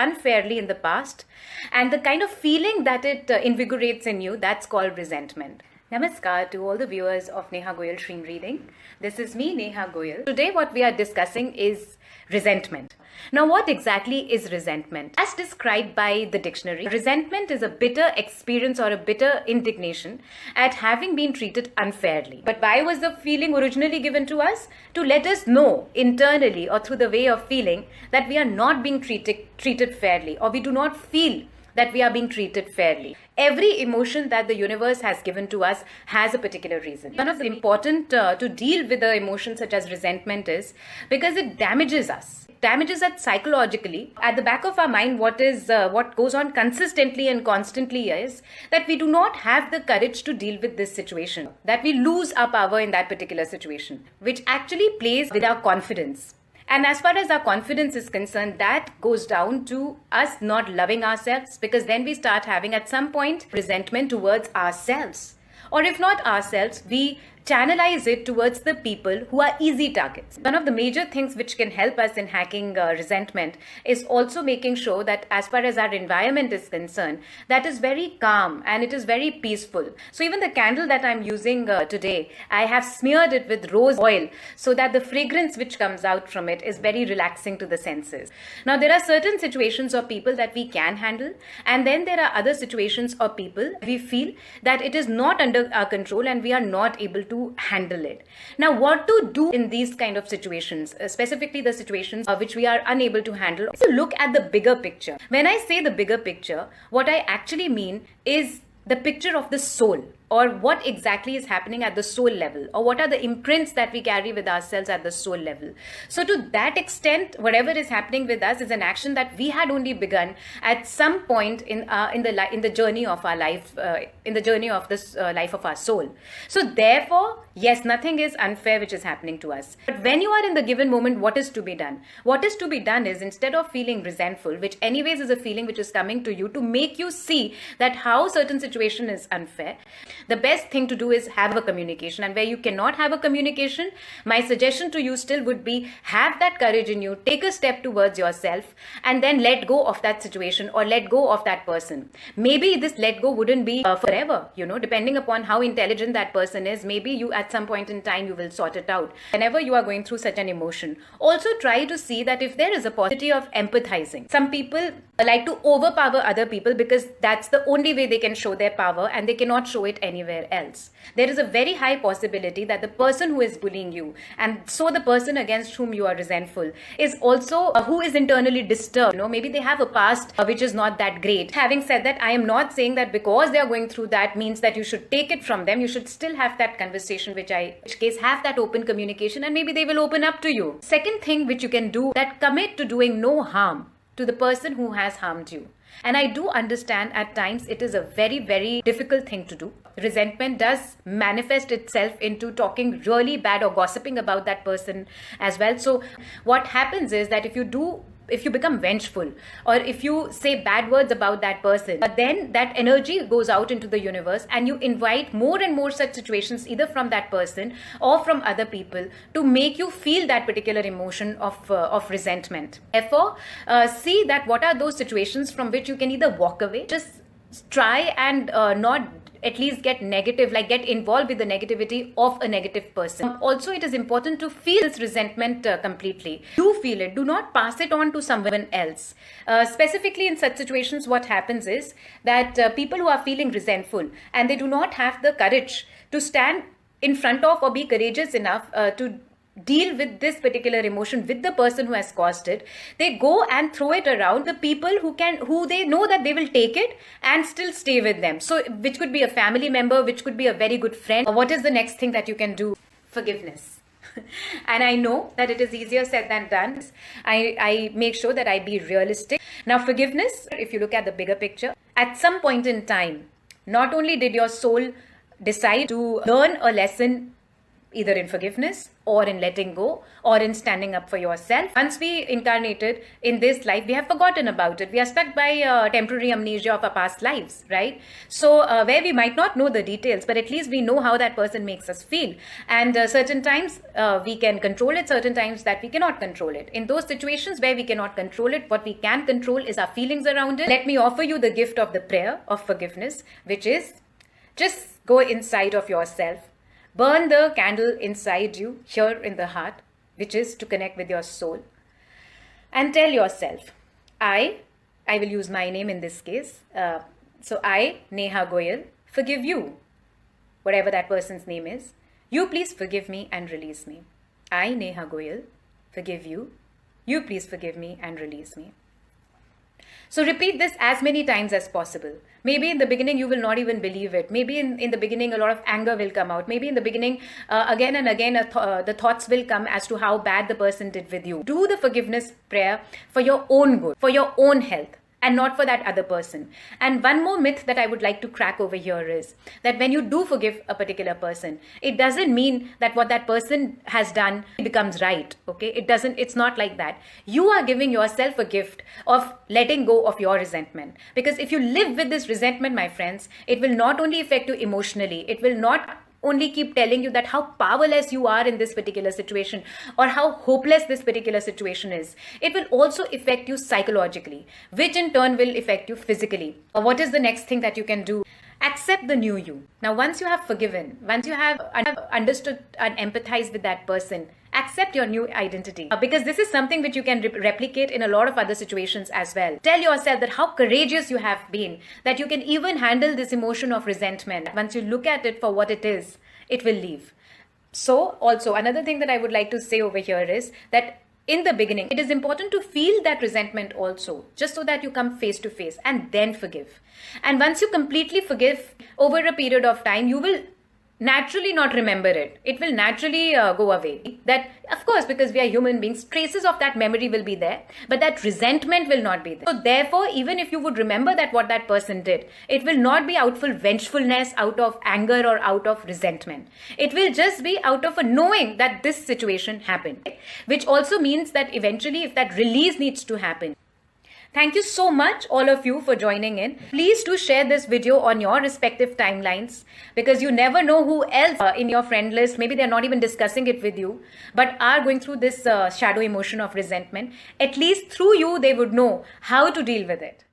unfairly in the past, and the kind of feeling that it invigorates in you, that's called resentment. Namaskar to all the viewers of Nehaa Goyal Dream Reading. This is me, Nehaa Goyal. Today what we are discussing is resentment. Now, what exactly is resentment? As described by the dictionary, resentment is a bitter experience or a bitter indignation at having been treated unfairly. But why was the feeling originally given to us? To let us know internally or through the way of feeling that we are not being treated fairly, or we do not feel that we are being treated fairly. Every emotion that the universe has given to us has a particular reason. One of the important to deal with the emotions such as resentment is because it damages us. It damages us psychologically. At the back of our mind, what goes on consistently and constantly is that we do not have the courage to deal with this situation, that we lose our power in that particular situation, which actually plays with our confidence. And as far as our confidence is concerned, that goes down to us not loving ourselves, because then we start having at some point resentment towards ourselves. Or if not ourselves, we channelize it towards the people who are easy targets. One of the major things which can help us in hacking resentment is also making sure that as far as our environment is concerned, that is very calm and it is very peaceful. So even the candle that I'm using today, I have smeared it with rose oil so that the fragrance which comes out from it is very relaxing to the senses. Now, there are certain situations or people that we can handle, and then there are other situations or people we feel that it is not under our control and we are not able to handle it. Now, what to do in these kind of situations, specifically the situations which we are unable to handle? So look at the bigger picture. When I say the bigger picture, what I actually mean is the picture of the soul, or what exactly is happening at the soul level, or what are the imprints that we carry with ourselves at the soul level. So to that extent, whatever is happening with us is an action that we had only begun at some point in the journey of our life, in the journey of this life of our soul. So therefore, yes, nothing is unfair which is happening to us. But when you are in the given moment, what is to be done? What is to be done is, instead of feeling resentful, which anyways is a feeling which is coming to you to make you see that how certain situation is unfair, the best thing to do is have a communication. And where you cannot have a communication, my suggestion to you still would be, have that courage in you, take a step towards yourself, and then let go of that situation or let go of that person. Maybe this let go wouldn't be forever, depending upon how intelligent that person is. Maybe you at some point in time you will sort it out. Whenever you are going through such an emotion, also try to see that if there is a possibility of empathizing. Some people like to overpower other people because that's the only way they can show their power, and they cannot show it anywhere else. There is a very high possibility that the person who is bullying you, and so the person against whom you are resentful, is also who is internally disturbed. Maybe they have a past which is not that great. Having said that, I am not saying that because they are going through that means that you should take it from them. You should still have that conversation, which case have that open communication, and maybe they will open up to you. Second thing which you can do, that commit to doing no harm to the person who has harmed you. And I do understand at times it is a very, very difficult thing to do. Resentment does manifest itself into talking really bad or gossiping about that person as well. So what happens is that if you become vengeful, or if you say bad words about that person, but then that energy goes out into the universe and you invite more and more such situations either from that person or from other people to make you feel that particular emotion of resentment. Therefore, see that what are those situations from which you can either walk away, just try and not at least get negative, like get involved with the negativity of a negative person. Also, it is important to feel this resentment completely. Do feel it. Do not pass it on to someone else. Specifically in such situations, what happens is that people who are feeling resentful and they do not have the courage to stand in front of or be courageous enough to deal with this particular emotion with the person who has caused it, they go and throw it around the people who they know that they will take it and still stay with them. So which could be a family member, which could be a very good friend. What is the next thing that you can do? Forgiveness. And I know that it is easier said than done. I make sure that I be realistic. Now, forgiveness, if you look at the bigger picture, at some point in time, not only did your soul decide to learn a lesson either in forgiveness or in letting go or in standing up for yourself. Once we incarnated in this life, we have forgotten about it. We are stuck by temporary amnesia of our past lives, right? So where we might not know the details, but at least we know how that person makes us feel. And certain times we can control it, certain times that we cannot control it. In those situations where we cannot control it, what we can control is our feelings around it. Let me offer you the gift of the prayer of forgiveness, which is just go inside of yourself. Burn the candle inside you, here in the heart, which is to connect with your soul. And tell yourself, I will use my name in this case. So I, Nehaa Goyal, forgive you, whatever that person's name is. You please forgive me and release me. I, Nehaa Goyal, forgive you. You please forgive me and release me. So repeat this as many times as possible. Maybe in the beginning you will not even believe it. Maybe in the beginning a lot of anger will come out. Maybe in the beginning again and again the thoughts will come as to how bad the person did with you. Do the forgiveness prayer for your own good, for your own health, and not for that other person. And one more myth that I would like to crack over here is that when you do forgive a particular person, it doesn't mean that what that person has done becomes right, okay? It's not like that. You are giving yourself a gift of letting go of your resentment. Because if you live with this resentment, my friends, it will not only affect you emotionally, it will not only keep telling you that how powerless you are in this particular situation or how hopeless this particular situation is. It will also affect you psychologically, which in turn will affect you physically. What is the next thing that you can do? Accept the new you. Now, once you have forgiven, once you have understood and empathized with that person, accept your new identity. Because this is something which you can replicate in a lot of other situations as well. Tell yourself that how courageous you have been, that you can even handle this emotion of resentment. Once you look at it for what it is, it will leave. So also another thing that I would like to say over here is that in the beginning, it is important to feel that resentment also, just so that you come face to face and then forgive. And once you completely forgive, over a period of time, you will naturally not remember it. It will naturally go away. That, of course, because we are human beings, traces of that memory will be there, but that resentment will not be there. So therefore, even if you would remember that what that person did, it will not be out of vengefulness, out of anger or out of resentment. It will just be out of a knowing that this situation happened, which also means that eventually if that release needs to happen. Thank you so much, all of you, for joining in. Please do share this video on your respective timelines, because you never know who else in your friend list, maybe they're not even discussing it with you, but are going through this shadow emotion of resentment. At least through you, they would know how to deal with it.